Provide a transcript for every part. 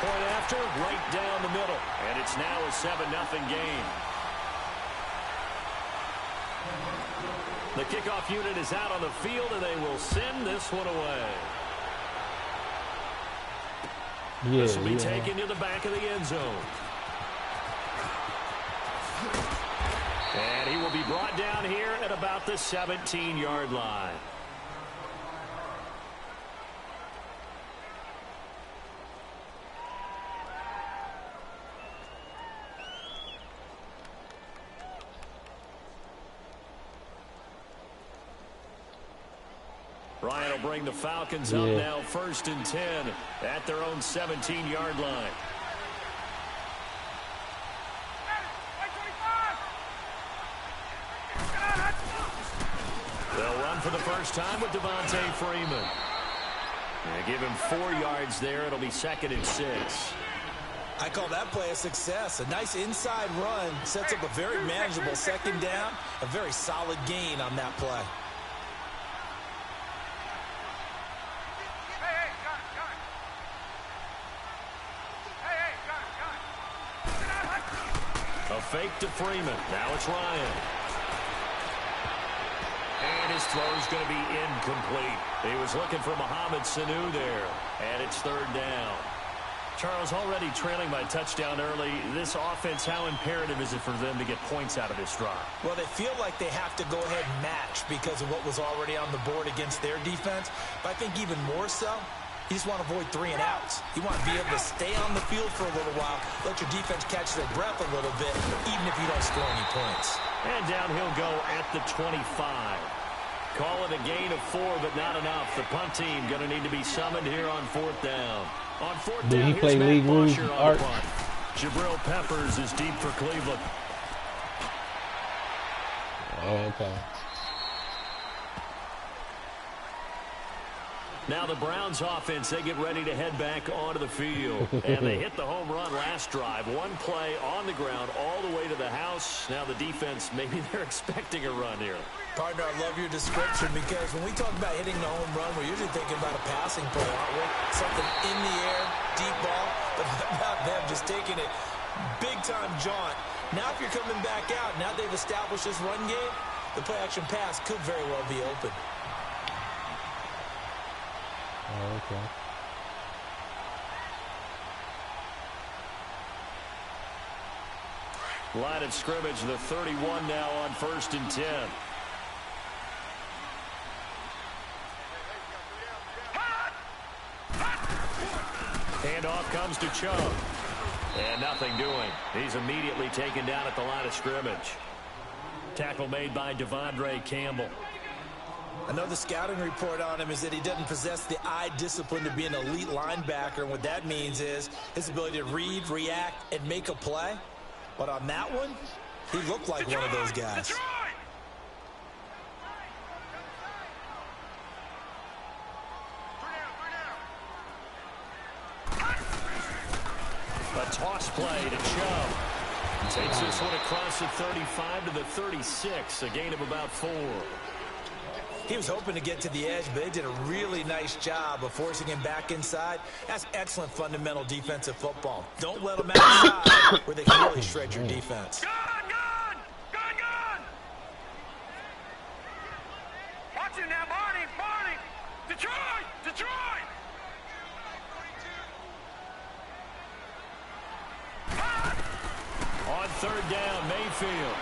point after, right down the middle. And it's now a 7-0 game. The kickoff unit is out on the field, and they will send this one away. This will be taken to the back of the end zone. And he will be brought down here at about the 17-yard line. Ryan will bring the Falcons up now 1st and 10 at their own 17-yard line. They'll run for the first time with Devontae Freeman. They give him 4 yards there. It'll be 2nd and 6. I call that play a success. A nice inside run sets up a very manageable 2nd down. A very solid gain on that play. A fake to Freeman. Now it's Ryan. And his throw is going to be incomplete. He was looking for Mohamed Sanu there. And it's 3rd down. Charles, already trailing by touchdown early. This offense, how imperative is it for them to get points out of this drive? Well, they feel like they have to go ahead and match because of what was already on the board against their defense. But I think even more so, you just want to avoid 3 and outs. You want to be able to stay on the field for a little while, let your defense catch their breath a little bit, even if you don't score any points. And down he'll go at the 25. Call it a gain of 4, but not enough. The punt team going to need to be summoned here on 4th down. On 4th down, here's Matt Bosher on the punt. Jabril Peppers is deep for Cleveland. Oh, okay. Now the Browns offense, they get ready to head back onto the field. And they hit the home run last drive. 1 play on the ground all the way to the house. Now the defense, maybe they're expecting a run here. Partner, I love your description because when we talk about hitting the home run, we're usually thinking about a passing play, aren't we? Something in the air, deep ball. But how about them just taking it big-time jaunt? Now if you're coming back out, now they've established this run game, the play-action pass could very well be open. Oh, okay. Line of scrimmage, the 31 now on 1st and 10. Handoff comes to Chubb. And nothing doing. He's immediately taken down at the line of scrimmage. Tackle made by Devondre Campbell. I know the scouting report on him is that he doesn't possess the eye discipline to be an elite linebacker. And what that means is his ability to read, react, and make a play. But on that one, he looked like one of those guys. A toss play to Chubb. Takes this one across the 35 to the 36. A gain of about 4. He was hoping to get to the edge, but they did a really nice job of forcing him back inside. That's excellent fundamental defensive football. Don't let them outside where they can really shred your defense. Gun! Watch it now, Barney! Detroit! On 3rd down, Mayfield.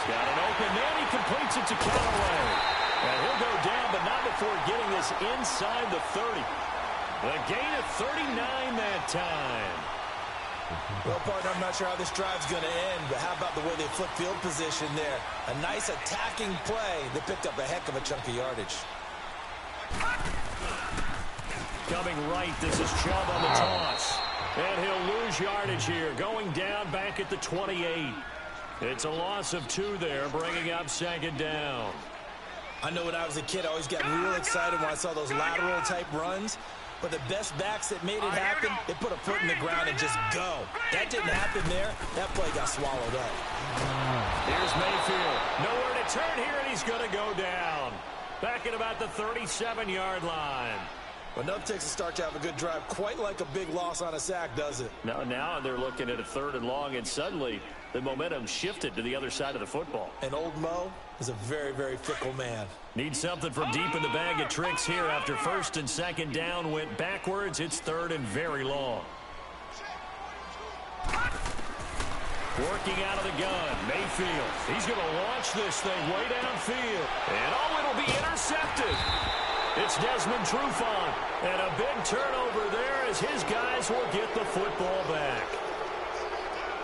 Got an open man. He completes it to Callaway. And he'll go down, but not before getting this inside the 30. The gain of 39 that time. Well, partner, I'm not sure how this drive's going to end, but how about the way they flip field position there? A nice attacking play that picked up a heck of a chunk of yardage. Coming right, this is Chubb on the toss. And he'll lose yardage here, going down back at the 28. It's a loss of 2 there, bringing up 2nd down. I know when I was a kid, I always got real excited when I saw those lateral-type runs. But the best backs that made it happen, they put a foot in the ground and just go. That didn't happen there. That play got swallowed up. Here's Mayfield. Nowhere to turn here, and he's going to go down. Back at about the 37-yard line. Enough takes a start to have a good drive, quite like a big loss on a sack, does it? Now they're looking at a 3rd and long, and suddenly the momentum shifted to the other side of the football. And old Mo is a very, very fickle man. Needs something from deep in the bag of tricks here after 1st and 2nd down went backwards. It's 3rd and very long. Working out of the gun, Mayfield. He's going to launch this thing way downfield. And it'll be intercepted. It's Desmond Trufant. And a big turnover there as his guys will get the football back.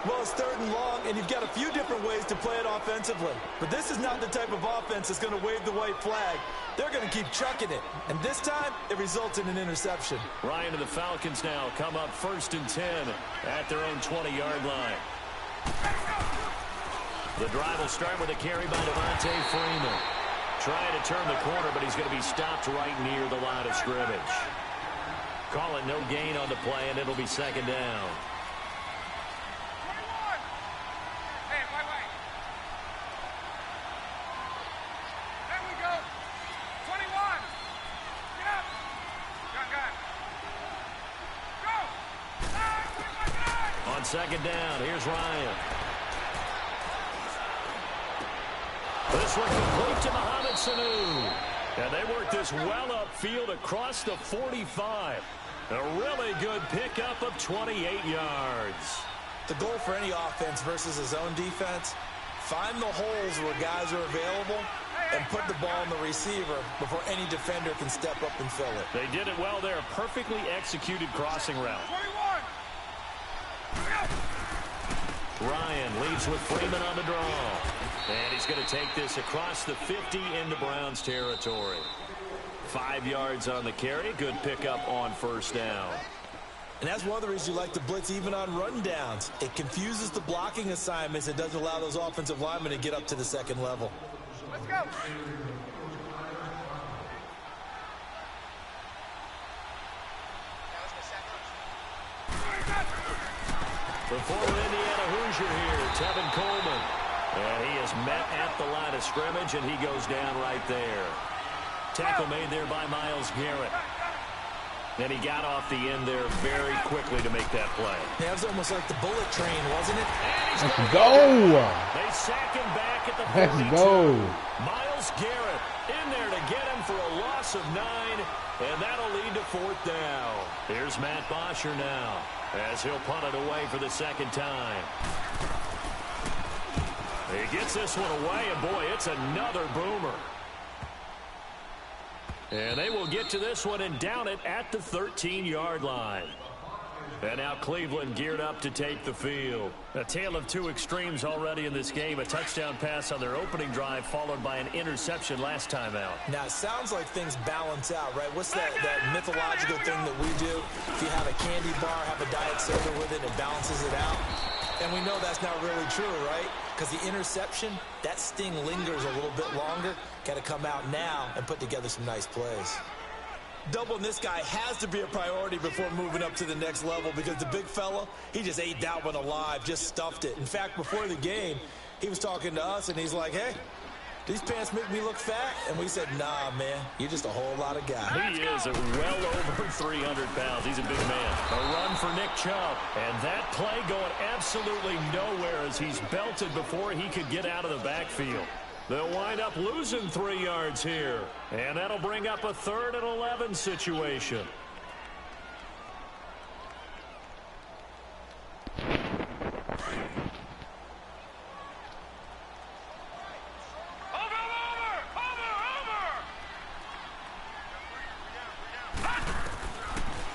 Well, it's 3rd and long, and you've got a few different ways to play it offensively. But this is not the type of offense that's going to wave the white flag. They're going to keep chucking it. And this time, it results in an interception. Ryan and the Falcons now come up 1st and 10 at their own 20-yard line. The drive will start with a carry by Devontae Freeman. Trying to turn the corner, but he's going to be stopped right near the line of scrimmage. Call it no gain on the play, and it'll be 2nd down. On 2nd down, here's Ryan. This one complete to Mohamed Sanu. And they work this well upfield across the 45. A really good pickup of 28 yards. The goal for any offense versus his own defense, find the holes where guys are available and put the ball in the receiver before any defender can step up and fill it. They did it well there. Perfectly executed crossing route. Ryan leads with Freeman on the draw. And he's going to take this across the 50 into Browns territory. 5 yards on the carry. Good pickup on 1st down. And that's one of the reasons you like to blitz even on rundowns. It confuses the blocking assignments. It doesn't allow those offensive linemen to get up to the 2nd level. Let's go. The former Indiana Hoosier here, Tevin Coleman. And he is met at the line of scrimmage, and he goes down right there. Tackle made there by Myles Garrett. And he got off the end there very quickly to make that play. Yeah, it was almost like the bullet train, wasn't it? Let's go. They sack him back at the 42. Let's go. Myles Garrett in there to get him for a loss of 9, and that'll lead to 4th down. Here's Matt Bosher now as he'll punt it away for the 2nd time. He gets this one away, and boy, it's another boomer. And they will get to this one and down it at the 13-yard line. And now Cleveland geared up to take the field. A tale of two extremes already in this game. A touchdown pass on their opening drive followed by an interception last time out. Now, it sounds like things balance out, right? What's that mythological thing that we do? If you have a candy bar, have a diet soda with it, it balances it out. And we know that's not really true, right? Because the interception, that sting lingers a little bit longer. Got to come out now and put together some nice plays. Doubling this guy has to be a priority before moving up to the next level because the big fella, he just ate that one alive, just stuffed it. In fact, before the game, he was talking to us, and he's like, hey, these pants make me look fat. And we said, nah, man, you're just a whole lot of guy. He is well over 300 pounds. He's a big man. A run for Nick Chubb. And that play going absolutely nowhere as he's belted before he could get out of the backfield. They'll wind up losing 3 yards here. And that'll bring up a 3rd and 11 situation.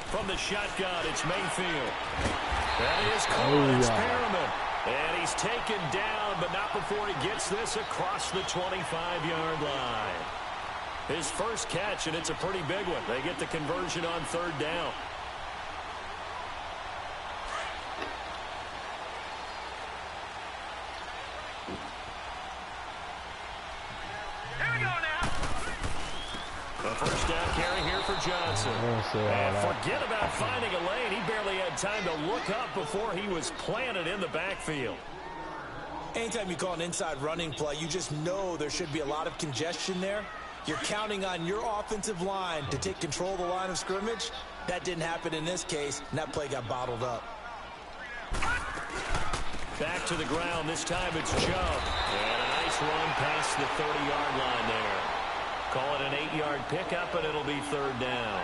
From the shotgun, it's Mayfield. That is Cole Experiment. And he's taken down, but not before he gets this across the 25-yard line. His first catch, and it's a pretty big one. They get the conversion on 3rd down. Here we go now. A first down carry here for Johnson. And forget about finding a lane. He barely had time to look up before he was planted in the backfield. Anytime you call an inside running play, you just know there should be a lot of congestion there. You're counting on your offensive line to take control of the line of scrimmage. That didn't happen in this case, and that play got bottled up. Back to the ground. This time it's Chubb. And a nice run past the 30-yard line there. Call it an 8-yard pickup, and it'll be 3rd down.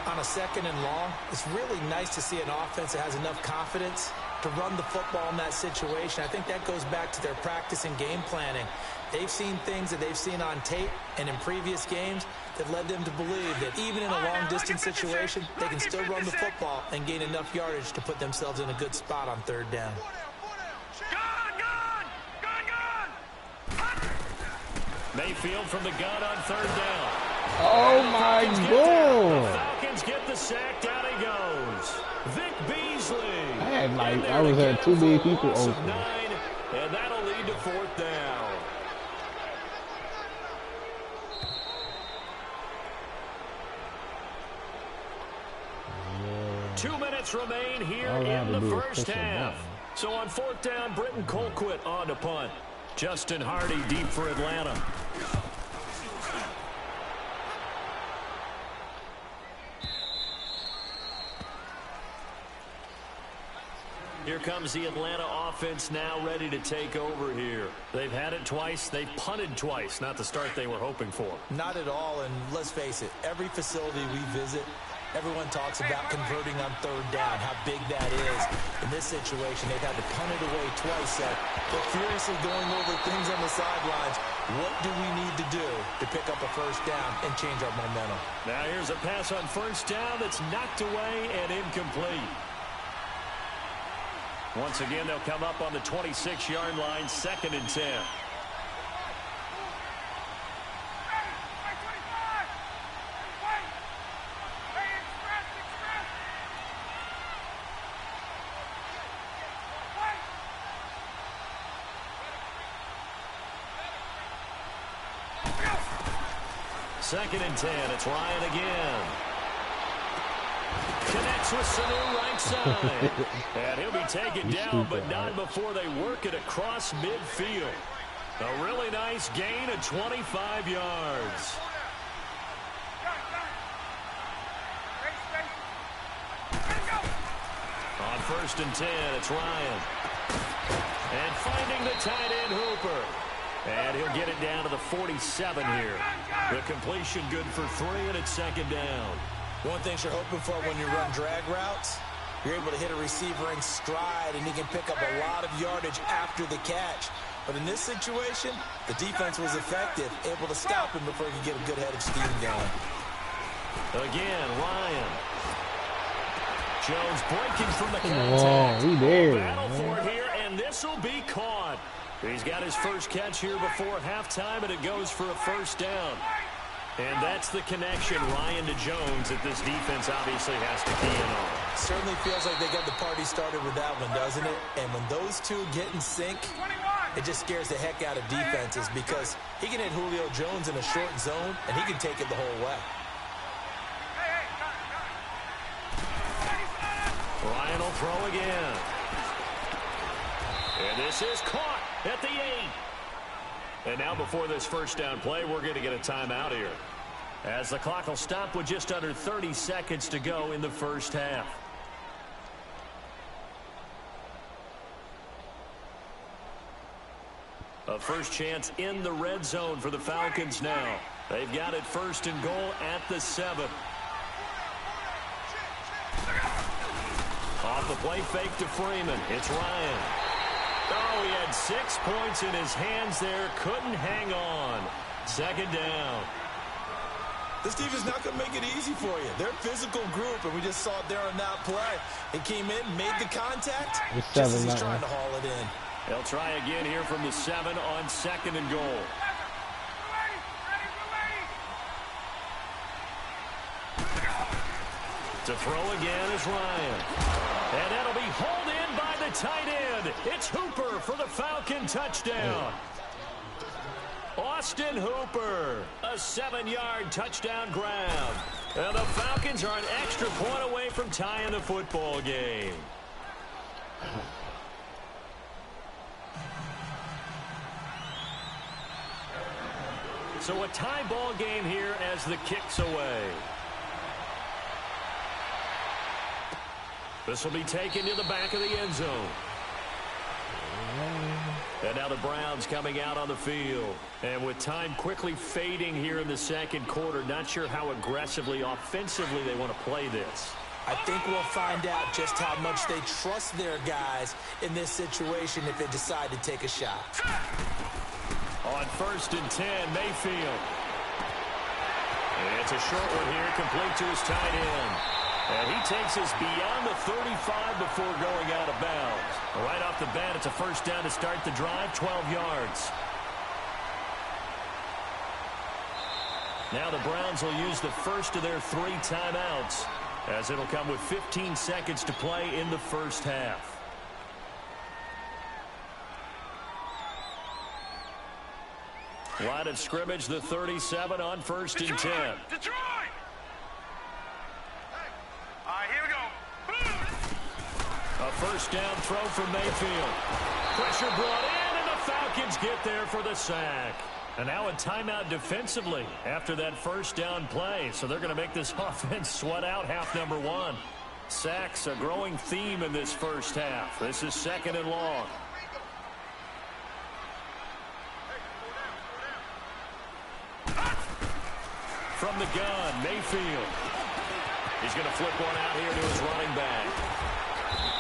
On a 2nd and long, it's really nice to see an offense that has enough confidence to run the football in that situation. I think that goes back to their practice and game planning. They've seen things that they've seen on tape and in previous games that led them to believe that even in a long-distance situation, they can still run the football and gain enough yardage to put themselves in a good spot on 3rd down. Mayfield from the gun on 3rd down. Oh, my God. The Falcons get the sack. Down he goes. Vic Beasley. I was at too many people open. 9, and that'll lead to 4th down. Yeah. 2 minutes remain here in the first half. So on 4th down, Britton Colquitt on to punt. Justin Hardy deep for Atlanta. Here comes the Atlanta offense now ready to take over here. They've had it twice. They've punted twice. Not the start they were hoping for. Not at all, and let's face it, every facility we visit, everyone talks about converting on 3rd down, how big that is. In this situation, they've had to punt it away twice. They're furiously going over things on the sidelines. What do we need to do to pick up a 1st down and change our momentum? Now here's a pass on 1st down that's knocked away and incomplete. Once again, they'll come up on the 26-yard line, 2nd and 10. Second and 10. It's Ryan again. Connects with Sanu right side. And he'll be taken down, but not before they work it across midfield. A really nice gain of 25 yards. On 1st and 10, it's Ryan. And finding the tight end, Hooper. And he'll get it down to the 47 here. The completion good for 3, and it's 2nd down. One thing you're hoping for when you run drag routes, you're able to hit a receiver in stride, and he can pick up a lot of yardage after the catch. But in this situation, the defense was effective, able to stop him before he could get a good head of steam going. Again, Ryan. Jones breaking from the contact. He there. Battle for it here, and this will be caught. He's got his first catch here before halftime, and it goes for a 1st down. And that's the connection, Ryan to Jones, that this defense obviously has to key in on. Certainly feels like they got the party started with that one, doesn't it? And when those two get in sync, it just scares the heck out of defenses because he can hit Julio Jones in a short zone, and he can take it the whole way. Ryan will throw again. And this is caught at the 8. And now before this 1st down play, we're going to get a timeout here, as the clock will stop with just under 30 seconds to go in the first half. A first chance in the red zone for the Falcons now. They've got it 1st and goal at the 7. Off the play fake to Freeman. It's Ryan. Oh, he had 6 points in his hands there. Couldn't hang on. 2nd down. This team is not going to make it easy for you. They're a physical group, and we just saw it there on that play. He came in, made the contact, just as he's trying to haul it in. They'll try again here from the 7 on 2nd and goal. To throw again is Ryan. And that'll be hauled in by the tight end. It's Hooper for the Falcon touchdown. Austin Hooper, a 7-yard touchdown grab. And the Falcons are an extra point away from tying the football game. So a tie ball game here as the kick's away. This will be taken to the back of the end zone. And now the Browns coming out on the field. And with time quickly fading here in the second quarter, not sure how aggressively, offensively they want to play this. I think we'll find out just how much they trust their guys in this situation if they decide to take a shot. On 1st and 10, Mayfield. And it's a short one here, complete to his tight end. And he takes us beyond the 35 before going out of bounds. Right off the bat, it's a first down to start the drive, 12 yards. Now the Browns will use the first of their 3 timeouts, as it'll come with 15 seconds to play in the first half. Line of scrimmage, the 37 on 1st and 10. Detroit! All right, here we go. A first down throw from Mayfield. Pressure brought in, and the Falcons get there for the sack. And now a timeout defensively after that first down play. So they're going to make this offense sweat out half number 1. Sacks, a growing theme in this first half. This is 2nd and long. From the gun, Mayfield. He's going to flip one out here to his running back.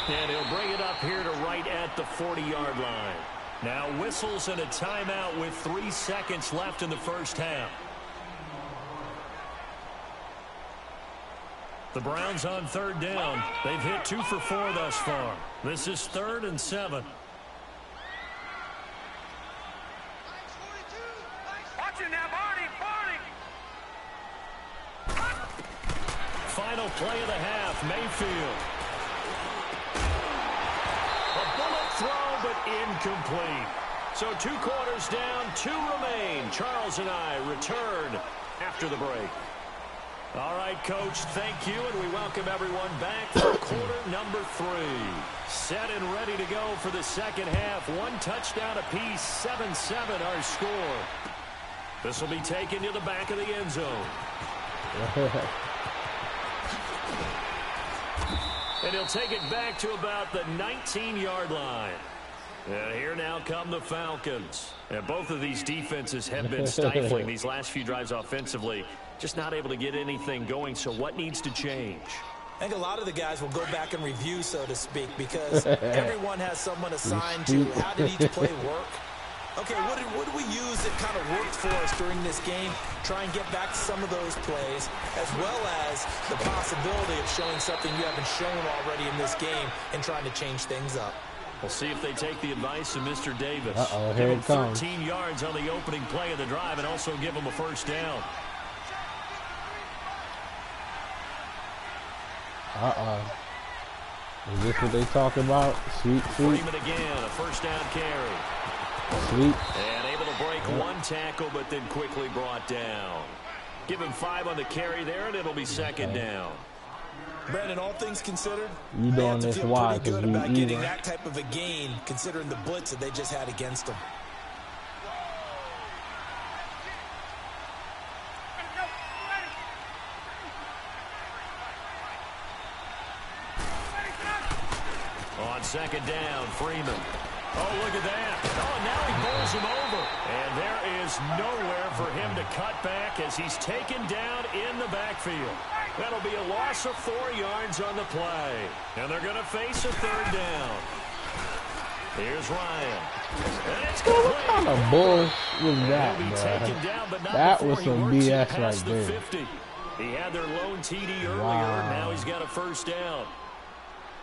And he'll bring it up here to right at the 40-yard line. Now whistles and a timeout with 3 seconds left in the first half. The Browns on 3rd down. They've hit 2 for 4 thus far. This is 3rd and 7. Watch it now, Barney. Final play of the half, Mayfield. A bullet throw, but incomplete. So 2 quarters down, 2 remain. Charles and I return after the break. All right, Coach, thank you, and we welcome everyone back for quarter number 3. Set and ready to go for the second half. 1 touchdown apiece, 7-7 our score. This will be taken to the back of the end zone. And he'll take it back to about the 19-yard line. And here now come the Falcons. And both of these defenses have been stifling these last few drives offensively. Just not able to get anything going. So what needs to change? I think a lot of the guys will go back and review, so to speak, because everyone has someone assigned to how did each play work. Okay, what did we use that kind of worked for us during this game? Try and get back to some of those plays, as well as the possibility of showing something you haven't shown already in this game and trying to change things up. We'll see if they take the advice of Mr. Davis. Here it comes. 13 yards on the opening play of the drive and also give him a first down. Is this what they talk about? Sweet. Freeman again, a first down carry. Sweet. And able to break 1 tackle, but then quickly brought down. Give him 5 on the carry there, and it'll be 2nd down. Brandon, all things considered, You doing this why? pretty good Because about we getting even. that type of a gain, considering the blitz that they just had against them. On 2nd down, Freeman. Oh, look at that. Oh, and now he bowls him over. And there is nowhere for him to cut back as he's taken down in the backfield. That'll be a loss of 4 yards on the play. And they're going to face a 3rd down. Here's Ryan. And it's What kind of bullshit was that, He'll be taken down, but not That before was he some works it BS past right the there. 50. He had their lone TD earlier. Wow. Now he's got a first down.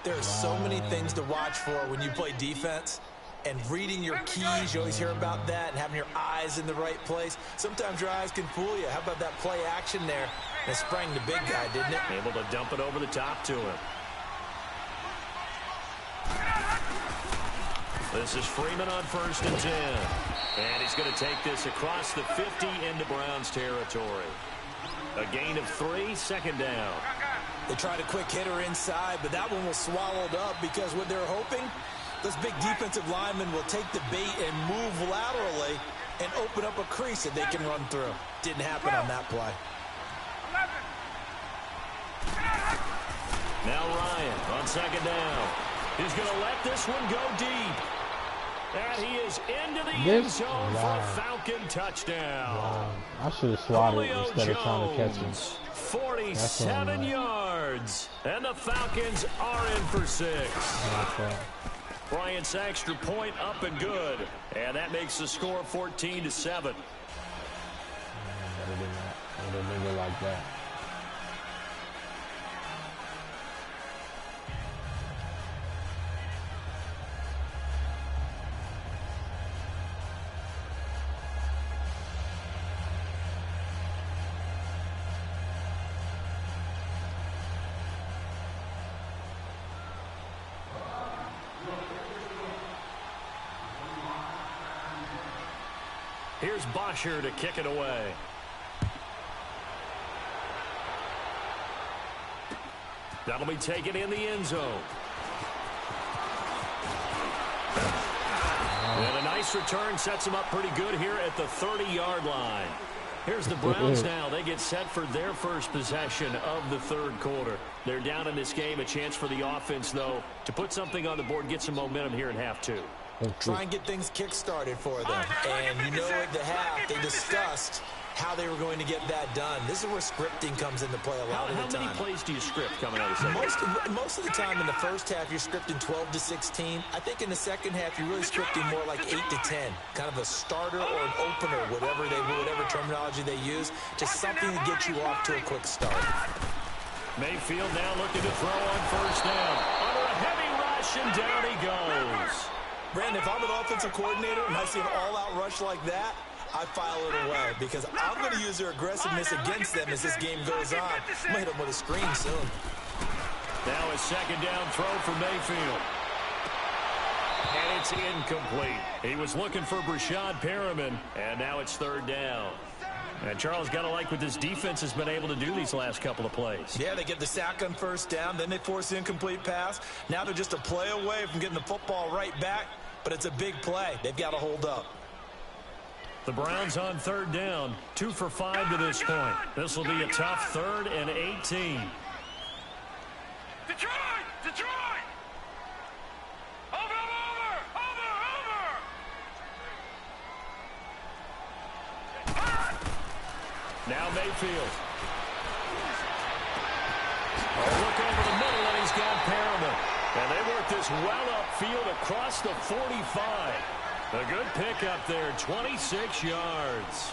There are so many things to watch for when you play defense. And reading your keys, you always hear about that, and having your eyes in the right place. Sometimes your eyes can fool you. How about that play action there? And it sprang the big guy, didn't it? Able to dump it over the top to him. This is Freeman on 1st and 10. And he's going to take this across the 50 into Browns territory. A gain of 3, 2nd down. They tried a quick hitter inside, but that one was swallowed up because what they're hoping, those big defensive linemen will take the bait and move laterally and open up a crease that they can run through. Didn't happen on that play. 11. Now Ryan on second down. He's going to let this one go deep. And he is into the end zone for a Falcon touchdown. Wow. I should have swatted instead of trying to catch him. 47 yards. And the Falcons are in for 6. Bryant's extra point up and good. And that makes the score 14-7. Better than a nigga like that. Here's Bosher to kick it away. That'll be taken in the end zone. And a nice return sets them up pretty good here at the 30-yard line. Here's the Browns now. They get set for their first possession of the third quarter. They're down in this game. A chance for the offense, though, to put something on the board, get some momentum here in half 2. Try and get things kick-started for them. And you know at the half, they discussed how they were going to get that done. This is where scripting comes into play a lot of the time. How many plays do you script coming out of the second? Most of the time in the first half, you're scripting 12 to 16. I think in the second half, you're really scripting more like 8 to 10. Kind of a starter or an opener, whatever terminology they use, just something to get you off to a quick start. Mayfield now looking to throw on first down. Under a heavy rush, and down he goes. Brandon, if I'm an offensive coordinator and I see an all-out rush like that, I file it away because I'm going to use their aggressiveness against them as this game goes on. I'm going to hit them with a screen soon. Now a second down throw for Mayfield. And it's incomplete. He was looking for Brashad Perriman, and now it's third down. And Charles, got to like what this defense has been able to do these last couple of plays. Yeah, they get the sack on first down, then they force the incomplete pass. Now they're just a play away from getting the football right back, but it's a big play. They've got to hold up. The Browns on third down, 2 for 5 to this point. This will be a tough 3rd and 18. Detroit! Detroit! Over! Now Mayfield. Look over the middle, and he's got Perriman. And they work this well upfield across the 45. A good pickup there, 26 yards.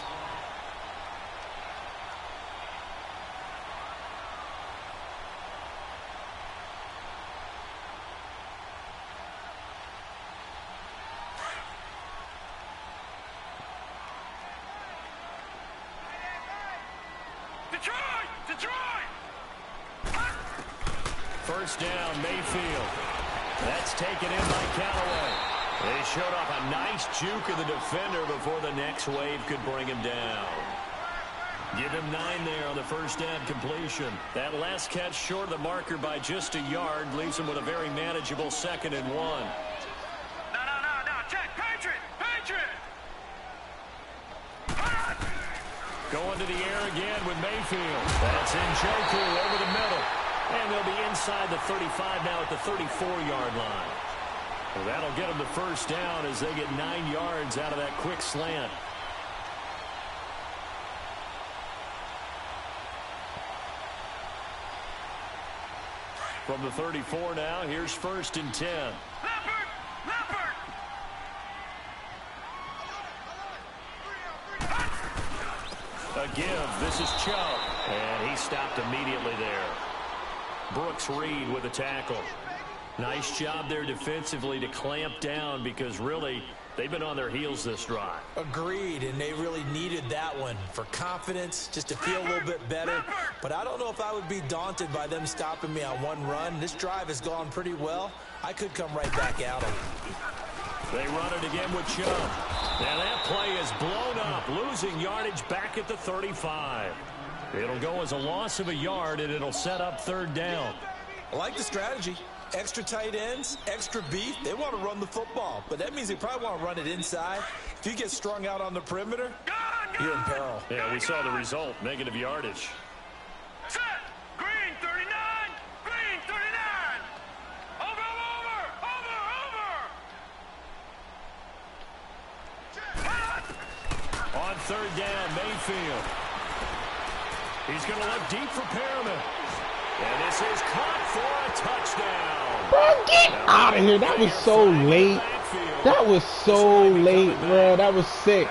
First down, Mayfield. That's taken in by Callaway. They showed off a nice juke of the defender before the next wave could bring him down. Give him 9 there on the first down completion. That last catch short of the marker by just a yard leaves him with a very manageable 2nd and 1. No. Check. Patriot. Going to the air again with Mayfield. That's Njoku over the middle. And they'll be inside the 35 now at the 34-yard line. Well, that'll get them the first down as they get 9 yards out of that quick slant. From the 34 now, here's 1st and 10. Leopard! A give. This is Chubb. And he stopped immediately there. Brooks Reed with a tackle. Nice job there defensively to clamp down because really they've been on their heels this drive. Agreed, and they really needed that one for confidence, just to feel a little bit better. But I don't know if I would be daunted by them stopping me on one run. This drive has gone pretty well. I could come right back at them. They run it again with Chubb. Now that play is blown up, losing yardage back at the 35. It'll go as a loss of a yard, and it'll set up 3rd down. I like the strategy. Extra tight ends, extra beef, they want to run the football. But that means they probably want to run it inside. If you get strung out on the perimeter, you're in peril. Yeah, we saw the result, negative yardage. Set. Green 39. Green 39. Over. On third down, Mayfield. He's going to look deep for Perriman. And this is caught for a touchdown. Bro, get out of here. That was so late. That was so late, bro. That was 6.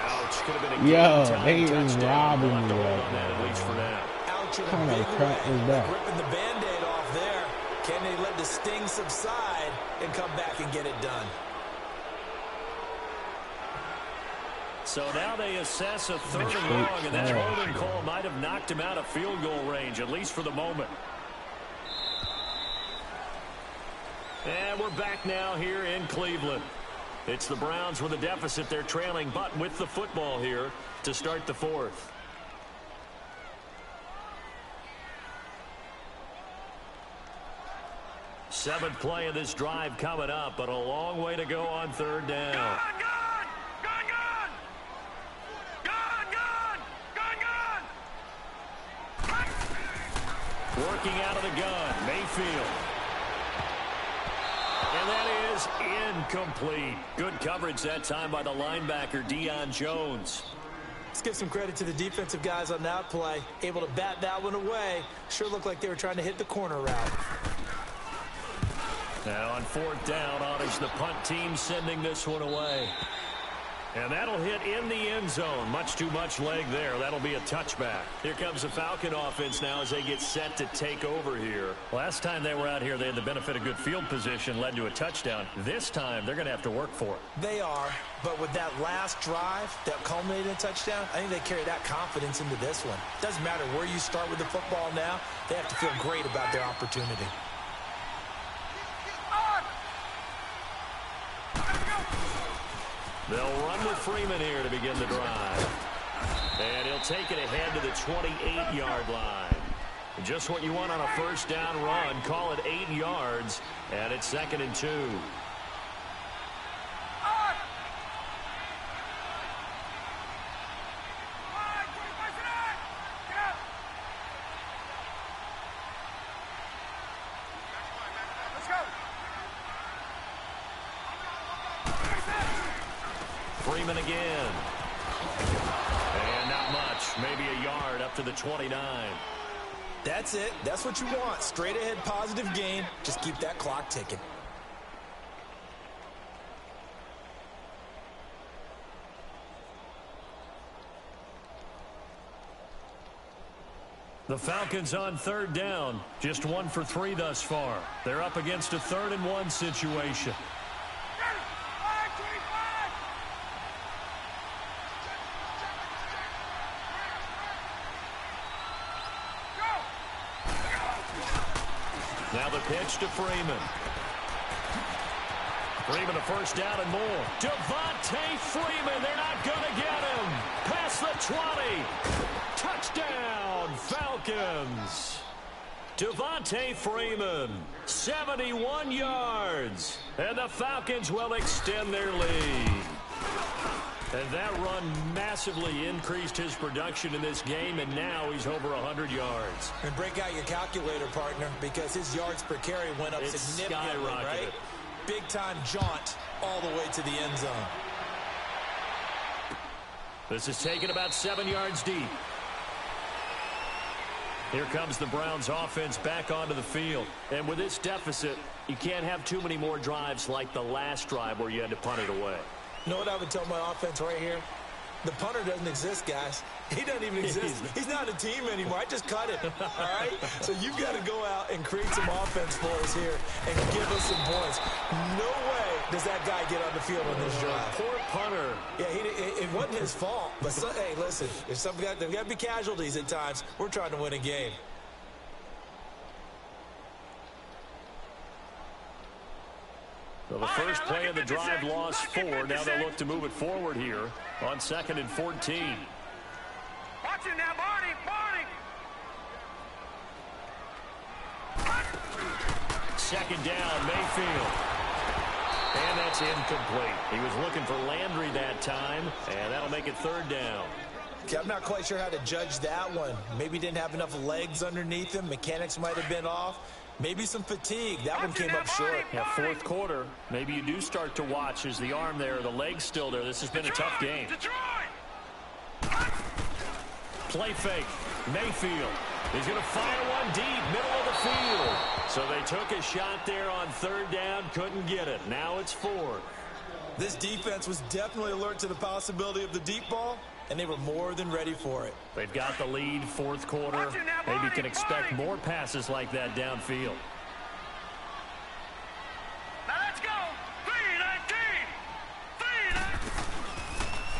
Yo, they is robbing me right now. What kind of crap is that? Ripping the Band-Aid off there. Can they let the sting subside and come back and get it done? So now they assess a third and long, and that holding call might have knocked him out of field goal range, at least for the moment. And we're back now here in Cleveland. It's the Browns with a deficit. They're trailing, but with the football here to start the fourth. Seventh play of this drive coming up, but a long way to go on third down. Working out of the gun, Mayfield. And that is incomplete. Good coverage that time by the linebacker, Deion Jones. Let's give some credit to the defensive guys on that play. Able to bat that one away. Sure looked like they were trying to hit the corner route. Now on fourth down, honors the punt team sending this one away. And that'll hit in the end zone. Much too much leg there. That'll be a touchback. Here comes the Falcon offense now as they get set to take over here. Last time they were out here, they had the benefit of good field position, led to a touchdown. This time, they're going to have to work for it. They are, but with that last drive that culminated in a touchdown, I think they carry that confidence into this one. Doesn't matter where you start with the football now, they have to feel great about their opportunity. They'll run with Freeman here to begin the drive. And he'll take it ahead to the 28-yard line. Just what you want on a first down run. Call it 8 yards, and it's 2nd and 2. Freeman again. And not much. Maybe a yard up to the 29. That's it. That's what you want. Straight ahead positive gain. Just keep that clock ticking. The Falcons on third down. Just 1 for 3 thus far. They're up against a 3rd and 1 situation. Now the pitch to Freeman. Freeman a first down and more. Devontae Freeman, they're not going to get him. Past the 20. Touchdown, Falcons. Devontae Freeman, 71 yards. And the Falcons will extend their lead. And that run massively increased his production in this game, and now he's over 100 yards. And break out your calculator, partner, because his yards per carry went up significantly, right? Big-time jaunt all the way to the end zone. This is taken about 7 yards deep. Here comes the Browns offense back onto the field. And with this deficit, you can't have too many more drives like the last drive where you had to punt it away. You know what I would tell my offense right here? The punter doesn't exist, guys. He doesn't even exist. He's not a team anymore. I just cut it, all right? So you've got to go out and create some offense for us here and give us some points. No way does that guy get on the field on this drive. Poor punter. Yeah, it wasn't his fault. But, hey, listen, there's got to be casualties at times. We're trying to win a game. So the first play of the drive lost 4. Now they'll look to move it forward here on 2nd and 14. Watch it now, Barney. second down, Mayfield. And that's incomplete. He was looking for Landry that time, and that'll make it third down. Okay, I'm not quite sure how to judge that one. Maybe didn't have enough legs underneath him. Mechanics might have been off. Maybe some fatigue. That one came up short. Yeah, fourth quarter, maybe you do start to watch. Is the arm there, the leg's still there? This has been a tough game. Play fake. Mayfield. He's going to fire one deep, middle of the field. So they took a shot there on third down, couldn't get it. Now it's fourth. This defense was definitely alert to the possibility of the deep ball, and they were more than ready for it. They've got the lead, fourth quarter. Maybe can expect more passes like that downfield. Now let's go.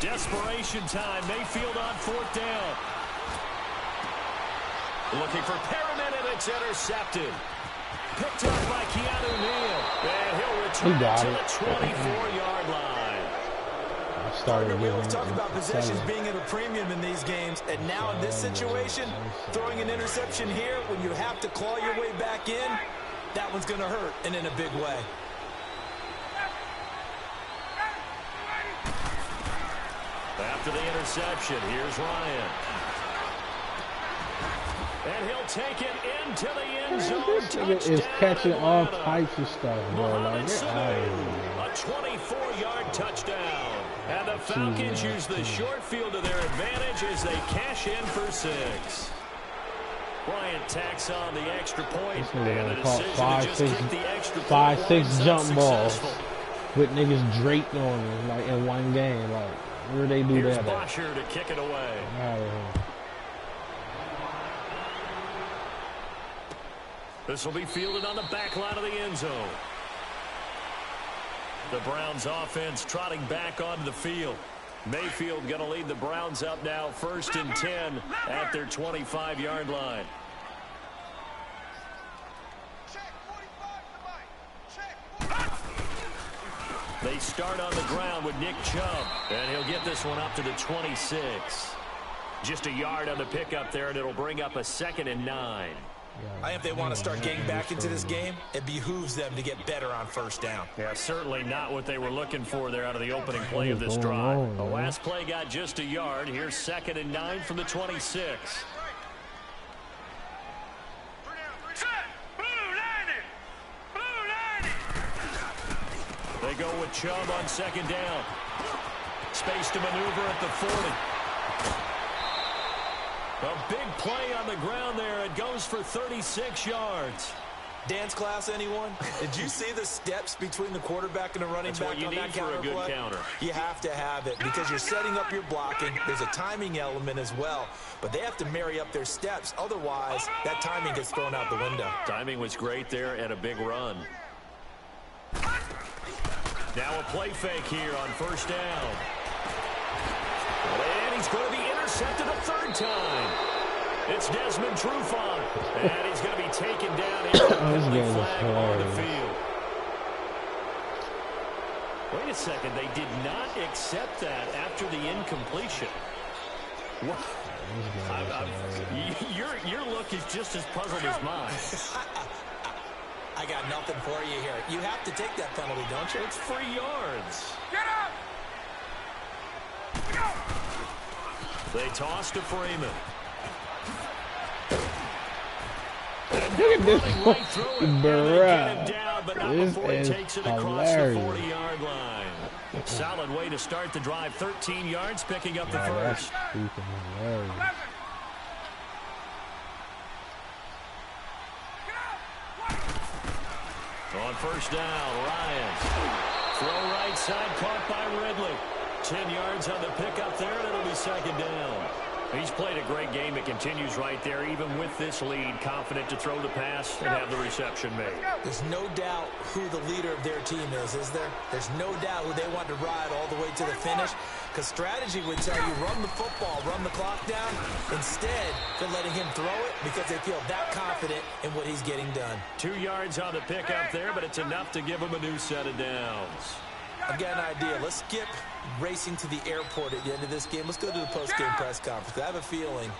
3-19. Desperation time. Mayfield on fourth down. Looking for Perriman, and it's intercepted. Picked up by Keanu Neal. And he'll return to the 24-yard line. We always talk about possessions being at a premium in these games, and now in this situation, throwing an interception here when you have to claw your way back in, that one's going to hurt, and in a big way. After the interception, here's Ryan. And he'll take it into the end zone. This is catching all types of stuff, bro. Like, a 24-yard touchdown. And the Falcons use the short field to their advantage as they cash in for 6. Bryant tacks on the extra point. And the decision to just kick the extra point. 5-6 jump balls with niggas draped on them, like in one game. Like, where they do Here's that? Bosher to kick it away. This will be fielded on the back line of the end zone. The Browns offense trotting back onto the field. Mayfield going to lead the Browns up now, 1st and 10 at their 25-yard line. They start on the ground with Nick Chubb, and he'll get this one up to the 26. Just a yard on the pickup there, and it'll bring up a 2nd and 9. I think if they want to start getting back into this game, it behooves them to get better on first down. Yeah, certainly not what they were looking for there out of the opening play of this drive. The last play got just a yard. Here's 2nd and 9 from the 26. They go with Chubb on 2nd down. Space to maneuver at the 40. A big play on the ground there. It goes for 36 yards. Dance class, anyone? Did you see the steps between the quarterback and the running back on that counter play? That's what you need for a good counter. You have to have it because you're setting up your blocking. There's a timing element as well, but they have to marry up their steps. Otherwise, that timing gets thrown out the window. Timing was great there and a big run. Now a play fake here on 1st down. And he's going to be intercepted a 3rd time. It's Desmond Trufant, and he's going to be taken down here. Flag on the field. Wait a second, they did not accept that after the incompletion. What? Your look is just as puzzled as mine. I got nothing for you here. You have to take that penalty, don't you? It's 3 yards. Get up! Go! They toss to Freeman. Look at this, bruh. This is hilarious. 40-yard line. Solid way to start the drive. 13 yards, picking up the first. On 1st down, Ryan. Throw right side, caught by Ridley. 10 yards on the pickup there, and it'll be 2nd down. He's played a great game. It continues right there, even with this lead. Confident to throw the pass and have the reception made. There's no doubt who the leader of their team is there? There's no doubt who they want to ride all the way to the finish. Because strategy would tell you, run the football, run the clock down. Instead, they're letting him throw it because they feel that confident in what he's getting done. 2 yards on the pickup there, but it's enough to give him a new set of downs. I've got an idea. Let's skip racing to the airport at the end of this game. Let's go to the post-game press conference. I have a feeling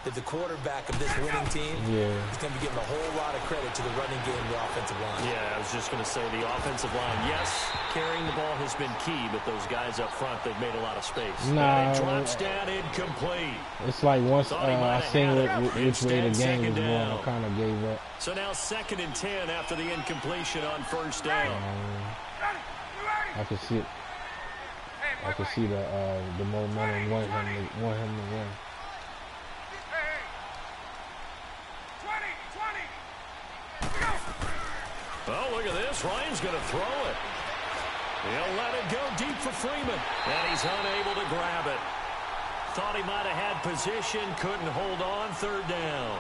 that the quarterback of this winning team is going to be giving a whole lot of credit to the running game and the offensive line. Yeah, I was just going to say the offensive line, yes, carrying the ball has been key, but those guys up front, they've made a lot of space. Nah, and it drops down incomplete. It's like once I seen which way the game was going, I kind of gave up. So now 2nd and 10 after the incompletion on 1st down. I could see it. I could see the momentum want him to win. Oh, look at this. Ryan's going to throw it. He'll let it go deep for Freeman. And he's unable to grab it. Thought he might have had position. Couldn't hold on. 3rd down.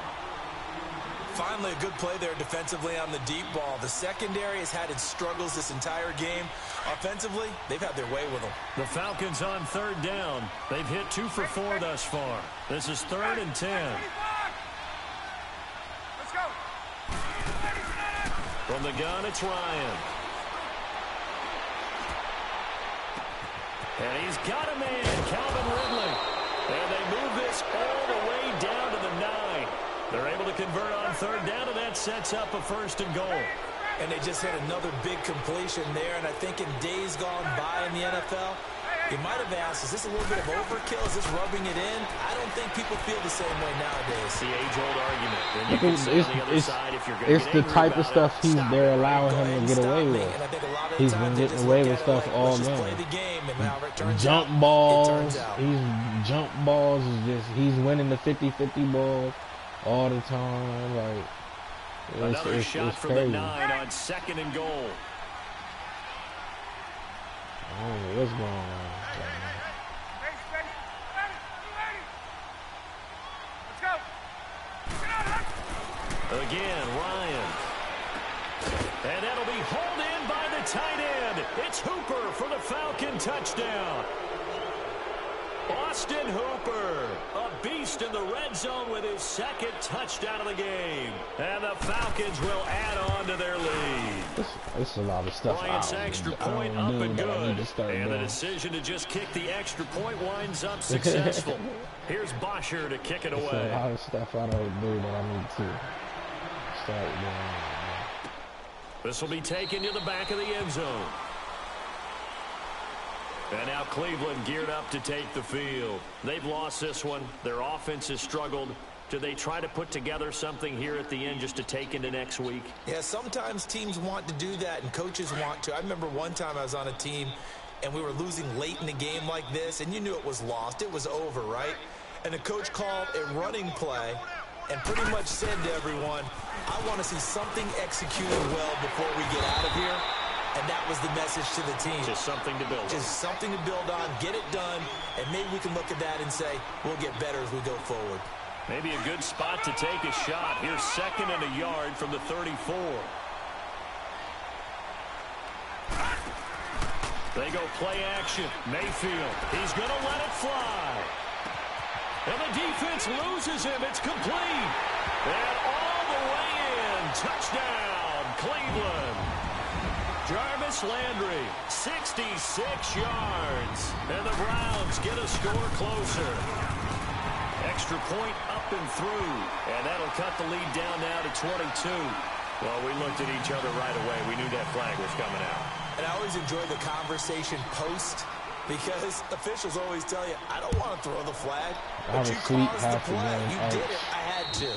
Finally, a good play there defensively on the deep ball. The secondary has had its struggles this entire game. Offensively, they've had their way with them. The Falcons on 3rd down. They've hit 2 for 4 thus far. This is 3rd and 10. Let's go. From the gun, it's Ryan. And he's got a man, Calvin Ridley. And they move this all the way down to the 9. They're able to convert on 3rd down, and that sets up a 1st and goal. And they just hit another big completion there, and I think in days gone by in the NFL, you might have asked, is this a little bit of overkill? Is this rubbing it in? I don't think people feel the same way nowadays. The age-old argument. Then you can say on the other side, if you're it's the type of stuff they're allowing him to get away with. He's been getting away with stuff all game. Jump balls. He's winning the 50-50 balls all the time. Like, another shot it's from crazy. the 9 on 2nd and goal. I don't know what's going on. Again, Ryan. And that'll be hauled in by the tight end. It's Hooper for the Falcon touchdown. Austin Hooper, a beast in the red zone with his 2nd touchdown of the game. And the Falcons will add on to their lead. It's a lot of stuff. Bryant's extra point up and good. And the decision to just kick the extra point winds up successful. Here's Bosher to kick it away. There's a lot of stuff I don't do that I need to start doing. This will be taken to the back of the end zone. And now Cleveland geared up to take the field. They've lost this one. Their offense has struggled. Do they try to put together something here at the end just to take into next week? Yeah, sometimes teams want to do that and coaches want to. I remember one time I was on a team and we were losing late in the game like this, and you knew it was lost. It was over, right? And the coach called a running play and pretty much said to everyone, I want to see something executed well before we get out of here. And that was the message to the team. Just something to build on. Just something to build on, get it done, and maybe we can look at that and say, we'll get better as we go forward. Maybe a good spot to take a shot. Here's 2nd and a yard from the 34. They go play action. Mayfield, he's going to let it fly. And the defense loses him. It's complete. And all the way in. Touchdown, Cleveland. Jarvis Landry, 66 yards. And the Browns get a score closer. Extra point up and through. And that'll cut the lead down now to 22. Well, we looked at each other right away. We knew that flag was coming out. And I always enjoy the conversation post because officials always tell you, I don't want to throw the flag, but you caused the play. You did it. I had to.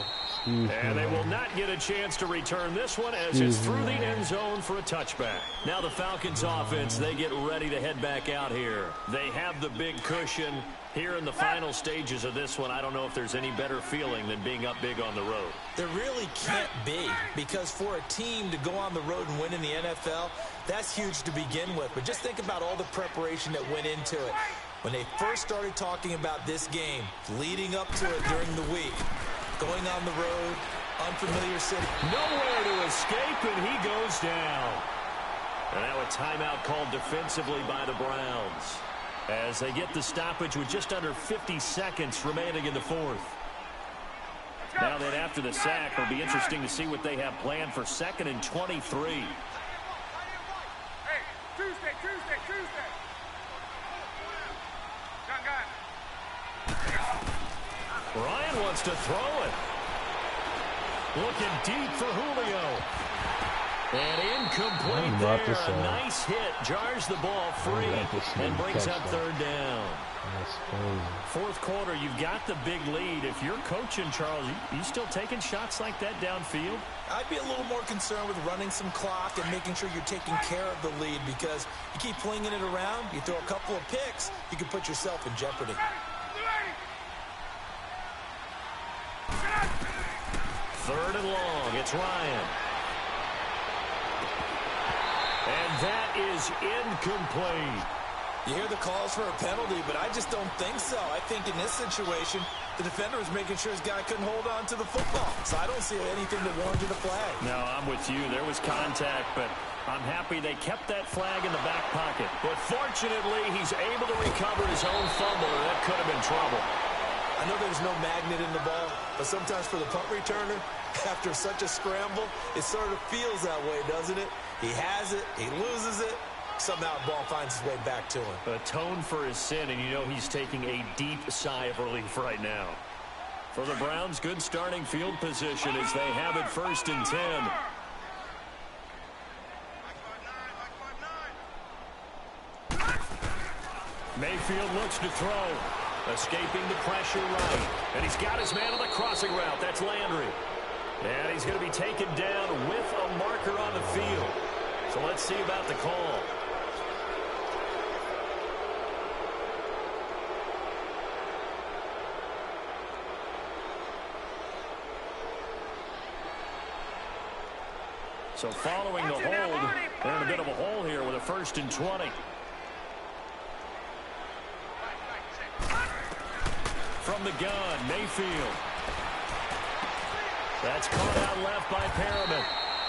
And they will not get a chance to return this one as it's through the end zone for a touchback. Now the Falcons offense, they get ready to head back out here. They have the big cushion. Here in the final stages of this one, I don't know if there's any better feeling than being up big on the road. There really can't be, because for a team to go on the road and win in the NFL, that's huge to begin with. But just think about all the preparation that went into it. When they first started talking about this game, leading up to it during the week, going on the road, unfamiliar city. Nowhere to escape, and he goes down. And now a timeout called defensively by the Browns as they get the stoppage with just under 50 seconds remaining in the fourth. Now then, after the sack, it'll be interesting to see what they have planned for 2nd and 23. Hey, Tuesday. Gun. Ryan wants to throw it. Looking deep for Julio. And incomplete there. A nice hit. Jars the ball free and brings up third down. That's crazy. Fourth quarter, you've got the big lead. If you're coaching, Charles, you still taking shots like that downfield? I'd be a little more concerned with running some clock and making sure you're taking care of the lead, because you keep flinging it around, you throw a couple of picks, you can put yourself in jeopardy. Third and long. It's Ryan. And that is incomplete. You hear the calls for a penalty, but I just don't think so. I think in this situation, the defender was making sure his guy couldn't hold on to the football. So I don't see anything that warranted a flag. No, I'm with you. There was contact, but I'm happy they kept that flag in the back pocket. But fortunately, he's able to recover his own fumble, and that could have been trouble. I know there's no magnet in the ball, but sometimes for the punt returner, after such a scramble, it sort of feels that way, doesn't it? He has it, he loses it, somehow the ball finds its way back to him. Atone for his sin, and you know he's taking a deep sigh of relief right now. For the Browns, good starting field position as they have it 1st and 10. Mayfield looks to throw. Escaping the pressure right. And he's got his man on the crossing route. That's Landry. And he's going to be taken down with a marker on the field. So let's see about the call. So following the hold, they're in a bit of a hole here with a 1st and 20. From the gun, Mayfield. That's caught out left by Perriman.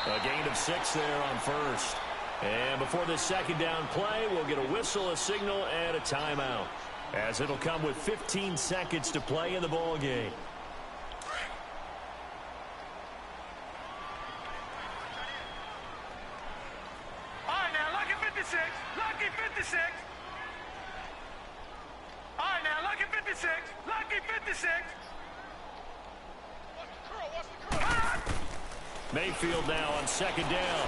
A gain of 6 there on 1st. And before this 2nd down play, we'll get a whistle, a signal, and a timeout, as it'll come with 15 seconds to play in the ball game. All right, now, lucky 56. Lucky 56. All right, now, lucky 56. Lucky 56. Mayfield now on 2nd down.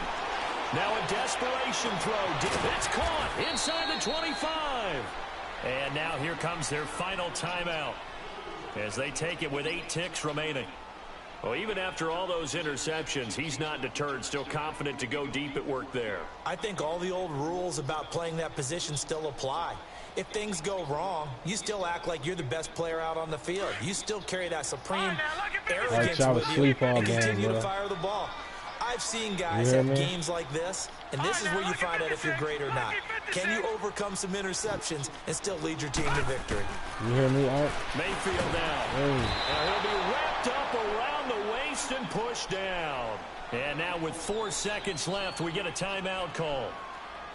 Now a desperation throw. That's caught inside the 25. And now here comes their final timeout as they take it with 8 ticks remaining. Well, even after all those interceptions, he's not deterred, still confident to go deep at work there. I think all the old rules about playing that position still apply. If things go wrong, you still act like you're the best player out on the field. You still carry that supreme arrogance with you and continue to fire the ball. I've seen guys have games like this, and this is where you find out if you're great or not. Can you overcome some interceptions and still lead your team to victory? You hear me, Art? Mayfield now. And he'll be wrapped up around the waist and pushed down. And now with 4 seconds left, we get a timeout call.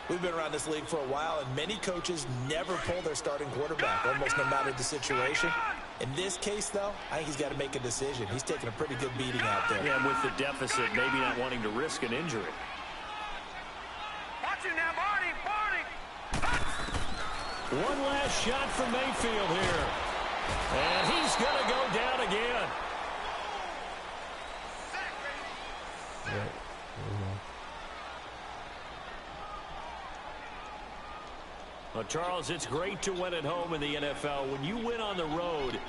We've been around this league for a while, and many coaches never pull their starting quarterback, almost no matter the situation. In this case, though, I think he's got to make a decision. He's taking a pretty good beating out there. Yeah, with the deficit, maybe not wanting to risk an injury. Watch it now, Barney. One last shot from Mayfield here. And he's going to go down again. Well, Charles, it's great to win at home in the NFL. When you win on the road,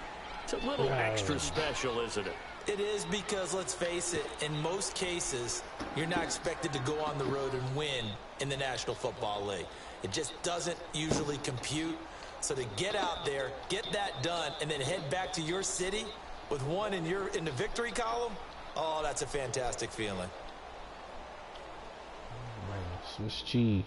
it's a little extra special, isn't it? It is, because, let's face it, in most cases, you're not expected to go on the road and win in the National Football League. It just doesn't usually compute. So to get out there, get that done, and then head back to your city with one in the victory column, oh, that's a fantastic feeling. Swiss cheese.